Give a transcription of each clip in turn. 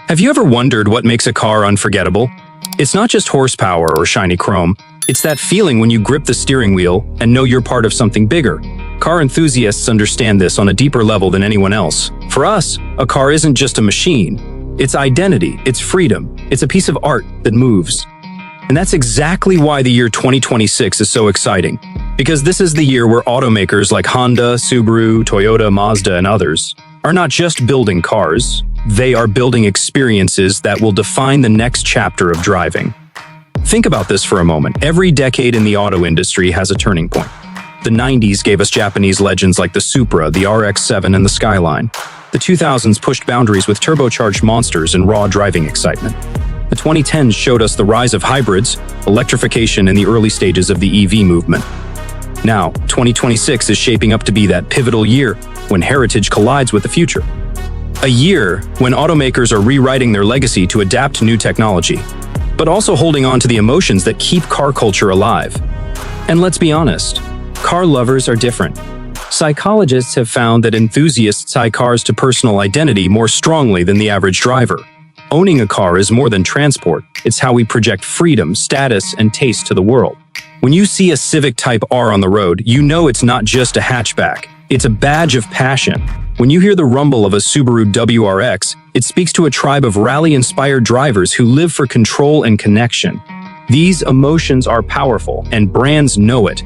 Have you ever wondered what makes a car unforgettable? It's not just horsepower or shiny chrome. It's that feeling when you grip the steering wheel and know you're part of something bigger. Car enthusiasts understand this on a deeper level than anyone else. For us, a car isn't just a machine. It's identity, it's freedom, it's a piece of art that moves. And that's exactly why the year 2026 is so exciting. Because this is the year where automakers like Honda, Subaru, Toyota, Mazda, and others are not just building cars, they are building experiences that will define the next chapter of driving. Think about this for a moment. Every decade in the auto industry has a turning point. The 90s gave us Japanese legends like the Supra, the RX-7, and the Skyline. The 2000s pushed boundaries with turbocharged monsters and raw driving excitement. The 2010s showed us the rise of hybrids, electrification, and the early stages of the EV movement. Now, 2026 is shaping up to be that pivotal year when heritage collides with the future. A year when automakers are rewriting their legacy to adapt to new technology, but also holding on to the emotions that keep car culture alive. And let's be honest, car lovers are different. Psychologists have found that enthusiasts tie cars to personal identity more strongly than the average driver. Owning a car is more than transport. It's how we project freedom, status, and taste to the world. When you see a Civic Type R on the road, you know it's not just a hatchback. It's a badge of passion. When you hear the rumble of a Subaru WRX, it speaks to a tribe of rally-inspired drivers who live for control and connection. These emotions are powerful, and brands know it.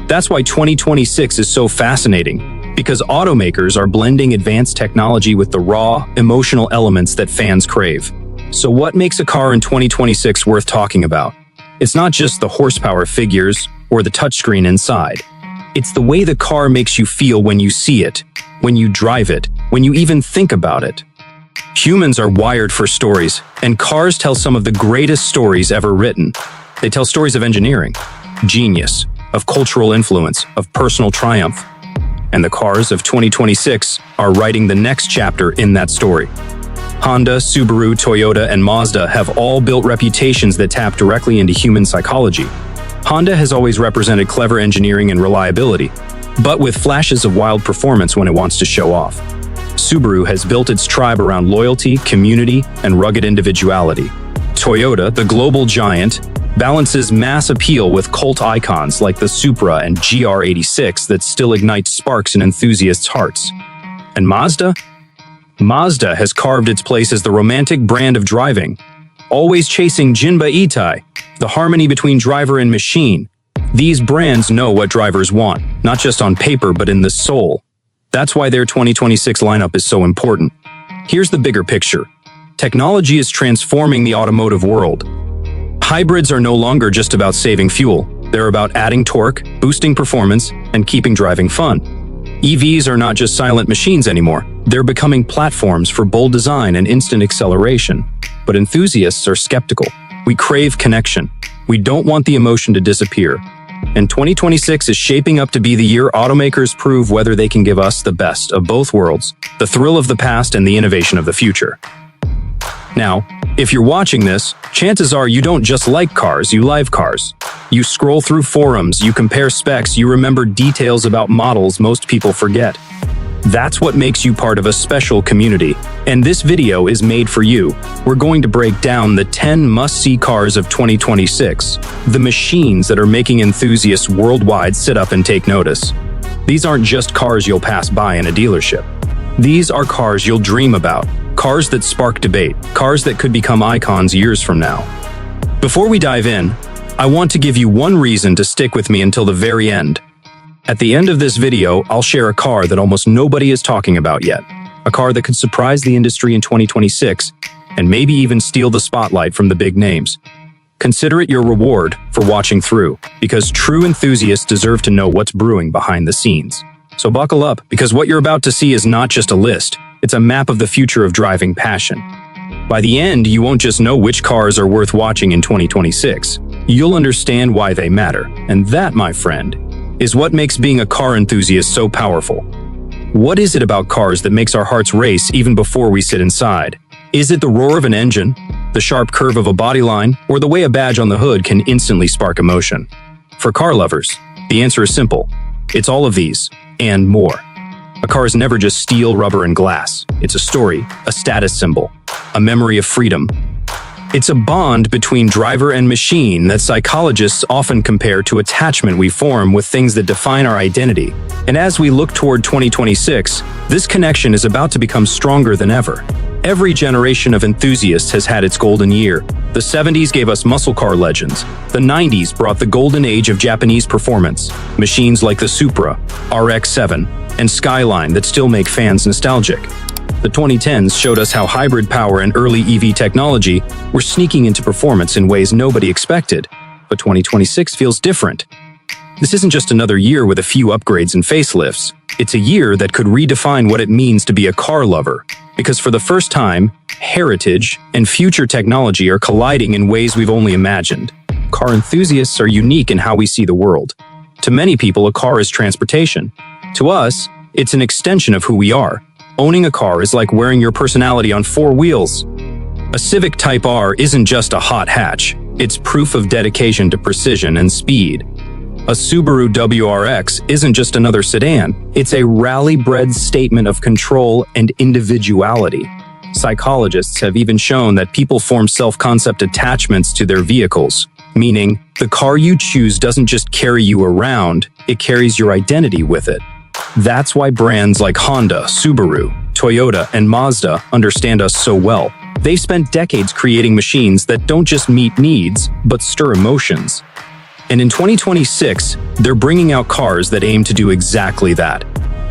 That's why 2026 is so fascinating, because automakers are blending advanced technology with the raw, emotional elements that fans crave. So what makes a car in 2026 worth talking about? It's not just the horsepower figures or the touchscreen inside. It's the way the car makes you feel when you see it, when you drive it, when you even think about it. Humans are wired for stories, and cars tell some of the greatest stories ever written. They tell stories of engineering, genius, of cultural influence, of personal triumph. And the cars of 2026 are writing the next chapter in that story. Honda, Subaru, Toyota, and Mazda have all built reputations that tap directly into human psychology. Honda has always represented clever engineering and reliability, but with flashes of wild performance when it wants to show off. Subaru has built its tribe around loyalty, community, and rugged individuality. Toyota, the global giant, balances mass appeal with cult icons like the Supra and GR86 that still ignite sparks in enthusiasts' hearts. And Mazda? Mazda has carved its place as the romantic brand of driving, always chasing Jinba Itai, the harmony between driver and machine. These brands know what drivers want, not just on paper but in the soul. That's why their 2026 lineup is so important. Here's the bigger picture. Technology is transforming the automotive world. Hybrids are no longer just about saving fuel. They're about adding torque, boosting performance, and keeping driving fun. EVs are not just silent machines anymore. They're becoming platforms for bold design and instant acceleration. But enthusiasts are skeptical. We crave connection. We don't want the emotion to disappear. And 2026 is shaping up to be the year automakers prove whether they can give us the best of both worlds, the thrill of the past and the innovation of the future. Now, if you're watching this, chances are you don't just like cars, you love cars. You scroll through forums, you compare specs, you remember details about models most people forget. That's what makes you part of a special community, and this video is made for you. We're going to break down the 10 must-see cars of 2026, the machines that are making enthusiasts worldwide sit up and take notice. These aren't just cars you'll pass by in a dealership. These are cars you'll dream about, cars that spark debate, cars that could become icons years from now. Before we dive in, I want to give you one reason to stick with me until the very end. At the end of this video, I'll share a car that almost nobody is talking about yet. A car that could surprise the industry in 2026 and maybe even steal the spotlight from the big names. Consider it your reward for watching through, because true enthusiasts deserve to know what's brewing behind the scenes. So buckle up, because what you're about to see is not just a list, it's a map of the future of driving passion. By the end, you won't just know which cars are worth watching in 2026. You'll understand why they matter, and that, my friend, is what makes being a car enthusiast so powerful. What is it about cars that makes our hearts race even before we sit inside? Is it the roar of an engine, the sharp curve of a bodyline, or the way a badge on the hood can instantly spark emotion? For car lovers, the answer is simple. It's all of these, and more. A car is never just steel, rubber, and glass. It's a story, a status symbol, a memory of freedom. It's a bond between driver and machine that psychologists often compare to attachment we form with things that define our identity. And as we look toward 2026, this connection is about to become stronger than ever. Every generation of enthusiasts has had its golden year. The 70s gave us muscle car legends. The 90s brought the golden age of Japanese performance. Machines like the Supra, RX-7, and Skyline that still make fans nostalgic. The 2010s showed us how hybrid power and early EV technology were sneaking into performance in ways nobody expected. But 2026 feels different. This isn't just another year with a few upgrades and facelifts. It's a year that could redefine what it means to be a car lover. Because for the first time, heritage and future technology are colliding in ways we've only imagined. Car enthusiasts are unique in how we see the world. To many people, a car is transportation. To us, it's an extension of who we are. Owning a car is like wearing your personality on 4 wheels. A Civic Type R isn't just a hot hatch. It's proof of dedication to precision and speed. A Subaru WRX isn't just another sedan. It's a rally-bred statement of control and individuality. Psychologists have even shown that people form self-concept attachments to their vehicles, meaning the car you choose doesn't just carry you around, it carries your identity with it. That's why brands like Honda, Subaru, Toyota, and Mazda understand us so well. They've spent decades creating machines that don't just meet needs, but stir emotions. And in 2026, they're bringing out cars that aim to do exactly that.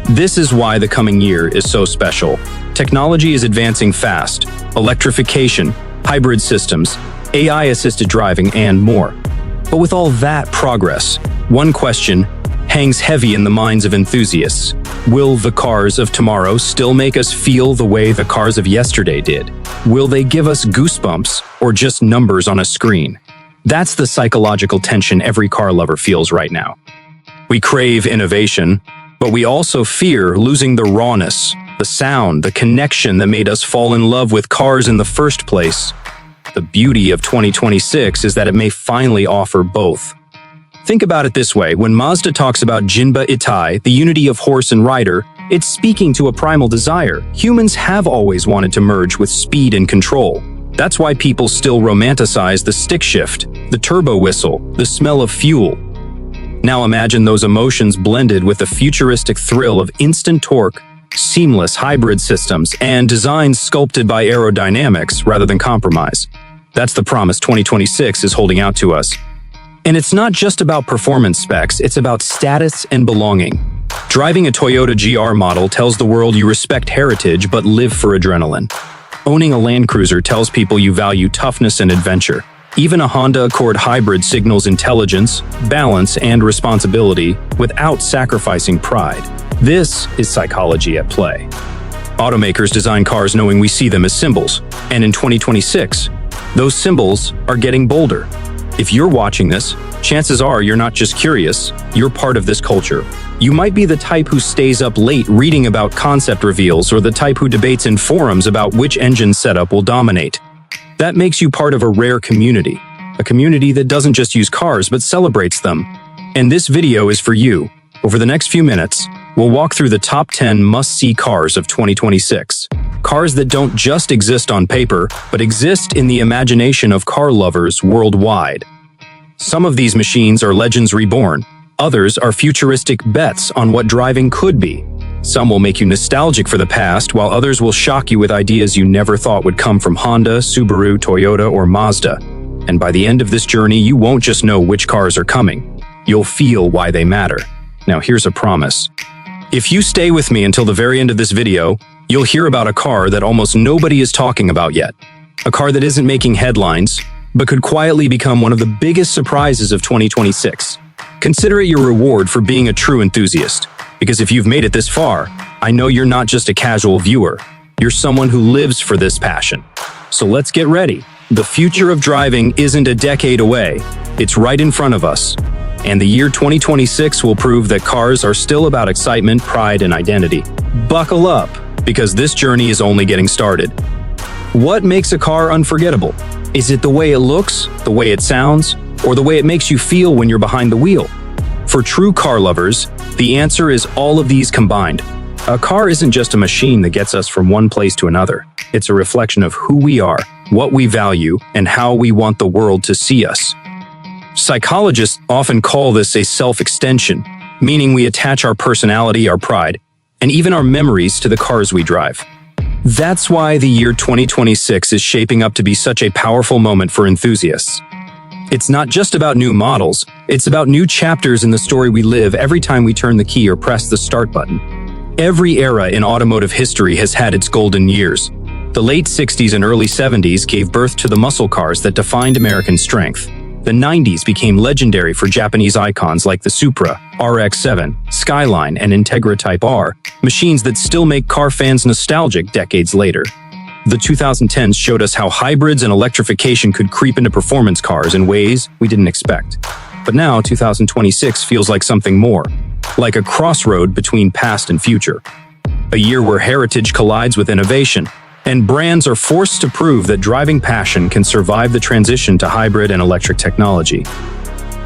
This is why the coming year is so special. Technology is advancing fast. Electrification, hybrid systems, AI-assisted driving, and more. But with all that progress, one question hangs heavy in the minds of enthusiasts. Will the cars of tomorrow still make us feel the way the cars of yesterday did? Will they give us goosebumps or just numbers on a screen? That's the psychological tension every car lover feels right now. We crave innovation, but we also fear losing the rawness, the sound, the connection that made us fall in love with cars in the first place. The beauty of 2026 is that it may finally offer both. Think about it this way, when Mazda talks about Jinba Itai, the unity of horse and rider, it's speaking to a primal desire. Humans have always wanted to merge with speed and control. That's why people still romanticize the stick shift, the turbo whistle, the smell of fuel. Now imagine those emotions blended with the futuristic thrill of instant torque, seamless hybrid systems, and designs sculpted by aerodynamics rather than compromise. That's the promise 2026 is holding out to us. And it's not just about performance specs, it's about status and belonging. Driving a Toyota GR model tells the world you respect heritage but live for adrenaline. Owning a Land Cruiser tells people you value toughness and adventure. Even a Honda Accord hybrid signals intelligence, balance, and responsibility without sacrificing pride. This is psychology at play. Automakers design cars knowing we see them as symbols, and in 2026, those symbols are getting bolder. If you're watching this, chances are you're not just curious, you're part of this culture. You might be the type who stays up late reading about concept reveals or the type who debates in forums about which engine setup will dominate. That makes you part of a rare community, a community that doesn't just use cars but celebrates them. And this video is for you. Over the next few minutes, we'll walk through the top 10 must-see cars of 2026. Cars that don't just exist on paper, but exist in the imagination of car lovers worldwide. Some of these machines are legends reborn. Others are futuristic bets on what driving could be. Some will make you nostalgic for the past, while others will shock you with ideas you never thought would come from Honda, Subaru, Toyota, or Mazda. And by the end of this journey, you won't just know which cars are coming. You'll feel why they matter. Now here's a promise. If you stay with me until the very end of this video, you'll hear about a car that almost nobody is talking about yet. A car that isn't making headlines, but could quietly become one of the biggest surprises of 2026. Consider it your reward for being a true enthusiast. Because if you've made it this far, I know you're not just a casual viewer. You're someone who lives for this passion. So let's get ready. The future of driving isn't a decade away. It's right in front of us. And the year 2026 will prove that cars are still about excitement, pride, and identity. Buckle up, because this journey is only getting started. What makes a car unforgettable? Is it the way it looks, the way it sounds, or the way it makes you feel when you're behind the wheel? For true car lovers, the answer is all of these combined. A car isn't just a machine that gets us from one place to another. It's a reflection of who we are, what we value, and how we want the world to see us. Psychologists often call this a self-extension, meaning we attach our personality, our pride, and even our memories to the cars we drive. That's why the year 2026 is shaping up to be such a powerful moment for enthusiasts. It's not just about new models, it's about new chapters in the story we live every time we turn the key or press the start button. Every era in automotive history has had its golden years. The late 60s and early 70s gave birth to the muscle cars that defined American strength. The 90s became legendary for Japanese icons like the Supra, RX-7, Skyline, and Integra Type R, machines that still make car fans nostalgic decades later. The 2010s showed us how hybrids and electrification could creep into performance cars in ways we didn't expect. But now, 2026 feels like something more, like a crossroad between past and future. A year where heritage collides with innovation, and brands are forced to prove that driving passion can survive the transition to hybrid and electric technology.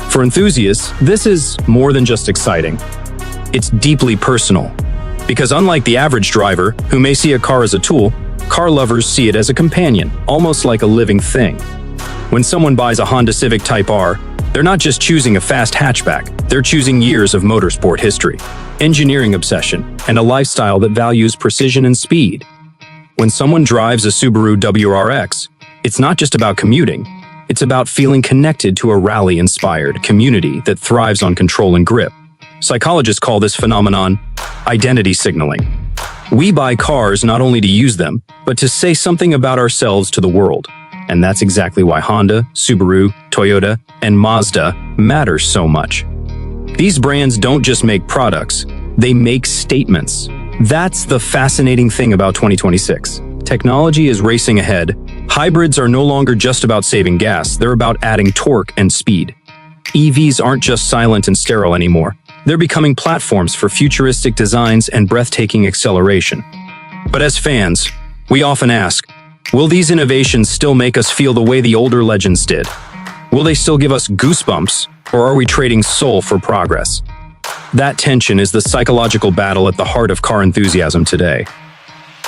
For enthusiasts, this is more than just exciting. It's deeply personal. Because unlike the average driver, who may see a car as a tool, car lovers see it as a companion, almost like a living thing. When someone buys a Honda Civic Type R, they're not just choosing a fast hatchback, they're choosing years of motorsport history, engineering obsession, and a lifestyle that values precision and speed. When someone drives a Subaru WRX, it's not just about commuting, it's about feeling connected to a rally-inspired community that thrives on control and grip. Psychologists call this phenomenon identity signaling. We buy cars not only to use them, but to say something about ourselves to the world. And that's exactly why Honda, Subaru, Toyota, and Mazda matter so much. These brands don't just make products, they make statements. That's the fascinating thing about 2026. Technology is racing ahead. Hybrids are no longer just about saving gas, they're about adding torque and speed. EVs aren't just silent and sterile anymore. They're becoming platforms for futuristic designs and breathtaking acceleration. But as fans, we often ask, will these innovations still make us feel the way the older legends did? Will they still give us goosebumps, or are we trading soul for progress? That tension is the psychological battle at the heart of car enthusiasm today.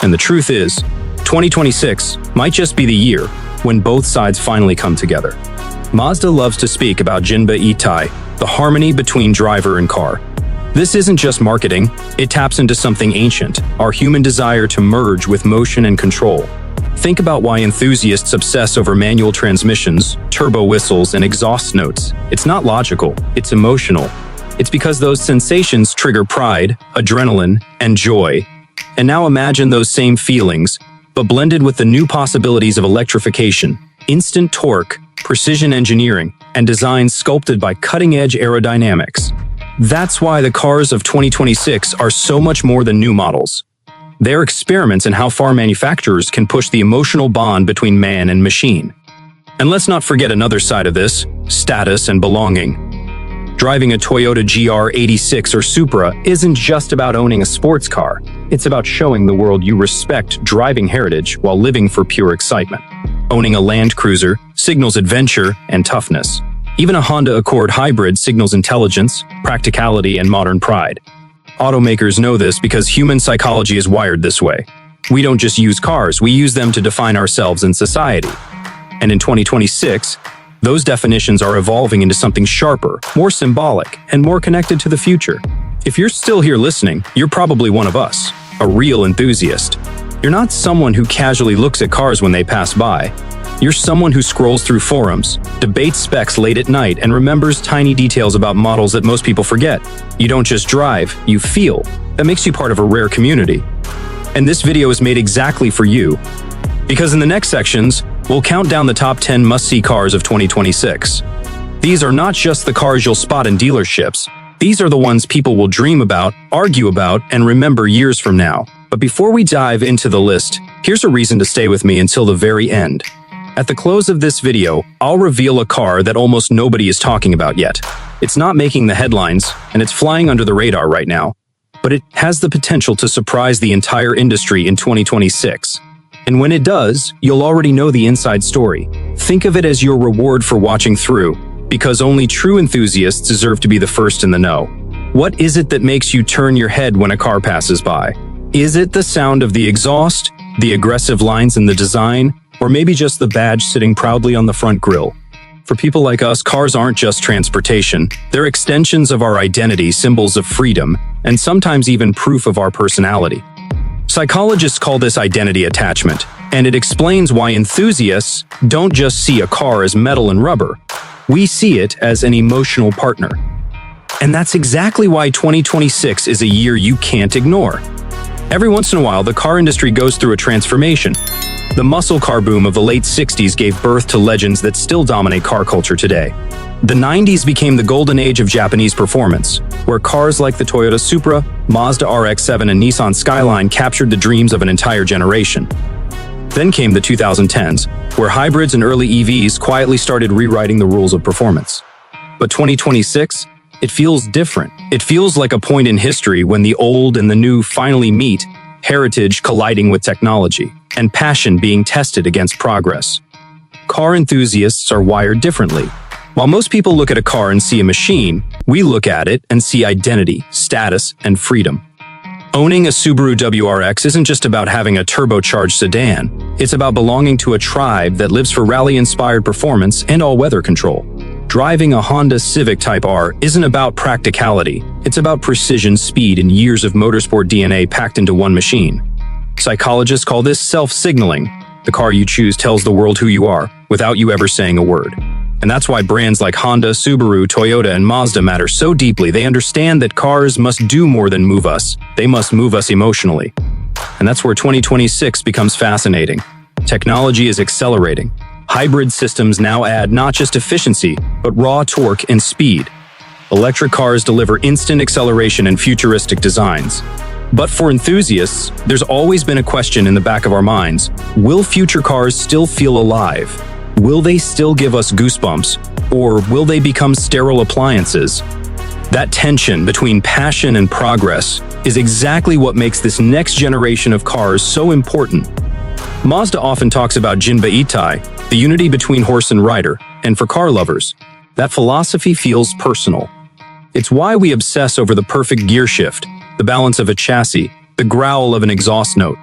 And the truth is, 2026 might just be the year when both sides finally come together. Mazda loves to speak about Jinba Itai, the harmony between driver and car. This isn't just marketing, it taps into something ancient, our human desire to merge with motion and control. Think about why enthusiasts obsess over manual transmissions, turbo whistles, and exhaust notes. It's not logical, it's emotional. It's because those sensations trigger pride, adrenaline, and joy. And now imagine those same feelings, but blended with the new possibilities of electrification, instant torque, precision engineering, and designs sculpted by cutting-edge aerodynamics. That's why the cars of 2026 are so much more than new models. They're experiments in how far manufacturers can push the emotional bond between man and machine. And let's not forget another side of this, status and belonging. Driving a Toyota GR86 or Supra isn't just about owning a sports car. It's about showing the world you respect driving heritage while living for pure excitement. Owning a Land Cruiser signals adventure and toughness. Even a Honda Accord hybrid signals intelligence, practicality, and modern pride. Automakers know this because human psychology is wired this way. We don't just use cars, we use them to define ourselves in society. And in 2026, those definitions are evolving into something sharper, more symbolic, and more connected to the future. If you're still here listening, you're probably one of us, a real enthusiast. You're not someone who casually looks at cars when they pass by. You're someone who scrolls through forums, debates specs late at night, and remembers tiny details about models that most people forget. You don't just drive, you feel. That makes you part of a rare community. And this video is made exactly for you. Because in the next sections, we'll count down the top 10 must-see cars of 2026. These are not just the cars you'll spot in dealerships. These are the ones people will dream about, argue about, and remember years from now. But before we dive into the list, here's a reason to stay with me until the very end. At the close of this video, I'll reveal a car that almost nobody is talking about yet. It's not making the headlines, and it's flying under the radar right now. But it has the potential to surprise the entire industry in 2026. And when it does, you'll already know the inside story. Think of it as your reward for watching through, because only true enthusiasts deserve to be the first in the know. What is it that makes you turn your head when a car passes by? Is it the sound of the exhaust, the aggressive lines in the design, or maybe just the badge sitting proudly on the front grille? For people like us, cars aren't just transportation. They're extensions of our identity, symbols of freedom, and sometimes even proof of our personality. Psychologists call this identity attachment, and it explains why enthusiasts don't just see a car as metal and rubber. We see it as an emotional partner. And that's exactly why 2026 is a year you can't ignore. Every once in a while, the car industry goes through a transformation. The muscle car boom of the late 60s gave birth to legends that still dominate car culture today. The 90s became the golden age of Japanese performance, where cars like the Toyota Supra, Mazda RX-7, and Nissan Skyline captured the dreams of an entire generation. Then came the 2010s, where hybrids and early EVs quietly started rewriting the rules of performance. But 2026? It feels different. It feels like a point in history when the old and the new finally meet, heritage colliding with technology, and passion being tested against progress. Car enthusiasts are wired differently. While most people look at a car and see a machine, we look at it and see identity, status, and freedom. Owning a Subaru WRX isn't just about having a turbocharged sedan. It's about belonging to a tribe that lives for rally-inspired performance and all-weather control. Driving a Honda Civic Type R isn't about practicality. It's about precision, speed, and years of motorsport DNA packed into one machine. Psychologists call this self-signaling. The car you choose tells the world who you are, without you ever saying a word. And that's why brands like Honda, Subaru, Toyota, and Mazda matter so deeply. They understand that cars must do more than move us. They must move us emotionally. And that's where 2026 becomes fascinating. Technology is accelerating. Hybrid systems now add not just efficiency, but raw torque and speed. Electric cars deliver instant acceleration and futuristic designs. But for enthusiasts, there's always been a question in the back of our minds. Will future cars still feel alive? Will they still give us goosebumps? Or will they become sterile appliances? That tension between passion and progress is exactly what makes this next generation of cars so important. Mazda often talks about Jinba Itai, the unity between horse and rider, and for car lovers, that philosophy feels personal. It's why we obsess over the perfect gear shift, the balance of a chassis, the growl of an exhaust note.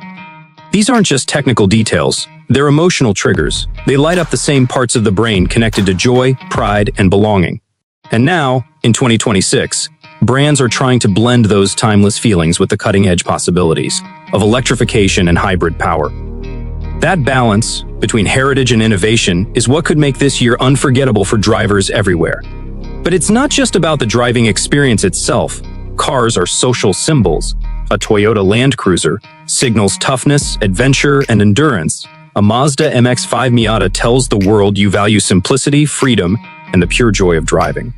These aren't just technical details, they're emotional triggers. They light up the same parts of the brain connected to joy, pride, and belonging. And now, in 2026, brands are trying to blend those timeless feelings with the cutting-edge possibilities of electrification and hybrid power. That balance between heritage and innovation is what could make this year unforgettable for drivers everywhere. But it's not just about the driving experience itself. Cars are social symbols. A Toyota Land Cruiser signals toughness, adventure, and endurance. A Mazda MX-5 Miata tells the world you value simplicity, freedom, and the pure joy of driving.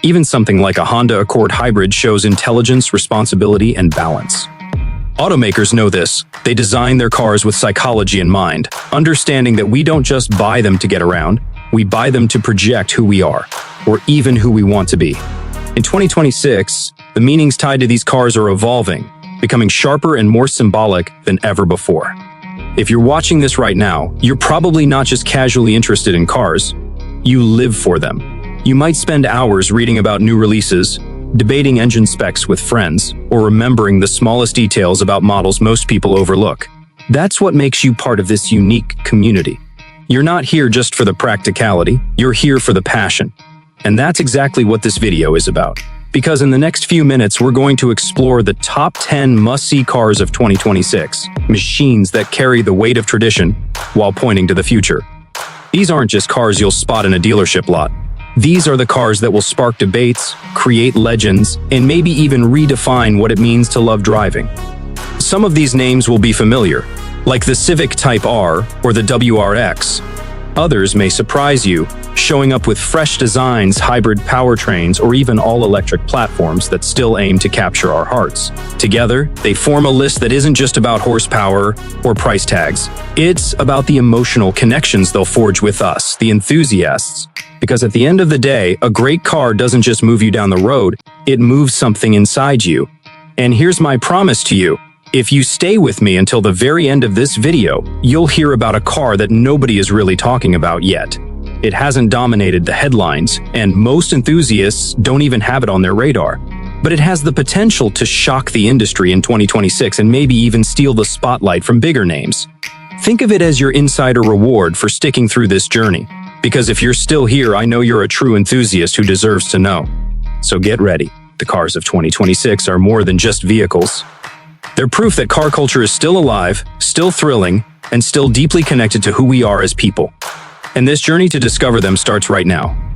Even something like a Honda Accord Hybrid shows intelligence, responsibility, and balance. Automakers know this. They design their cars with psychology in mind, understanding that we don't just buy them to get around, we buy them to project who we are, or even who we want to be. In 2026, the meanings tied to these cars are evolving, becoming sharper and more symbolic than ever before. If you're watching this right now, you're probably not just casually interested in cars, you live for them. You might spend hours reading about new releases, debating engine specs with friends, or remembering the smallest details about models most people overlook. That's what makes you part of this unique community. You're not here just for the practicality, you're here for the passion. And that's exactly what this video is about. Because in the next few minutes, we're going to explore the top 10 must-see cars of 2026, machines that carry the weight of tradition while pointing to the future. These aren't just cars you'll spot in a dealership lot. These are the cars that will spark debates, create legends, and maybe even redefine what it means to love driving. Some of these names will be familiar, like the Civic Type R or the WRX. Others may surprise you, showing up with fresh designs, hybrid powertrains, or even all-electric platforms that still aim to capture our hearts. Together, they form a list that isn't just about horsepower or price tags. It's about the emotional connections they'll forge with us, the enthusiasts. Because at the end of the day, a great car doesn't just move you down the road, it moves something inside you. And here's my promise to you. If you stay with me until the very end of this video, you'll hear about a car that nobody is really talking about yet. It hasn't dominated the headlines, and most enthusiasts don't even have it on their radar. but it has the potential to shock the industry in 2026 and maybe even steal the spotlight from bigger names. Think of it as your insider reward for sticking through this journey. Because if you're still here, I know you're a true enthusiast who deserves to know. So get ready. The cars of 2026 are more than just vehicles. They're proof that car culture is still alive, still thrilling, and still deeply connected to who we are as people. And this journey to discover them starts right now.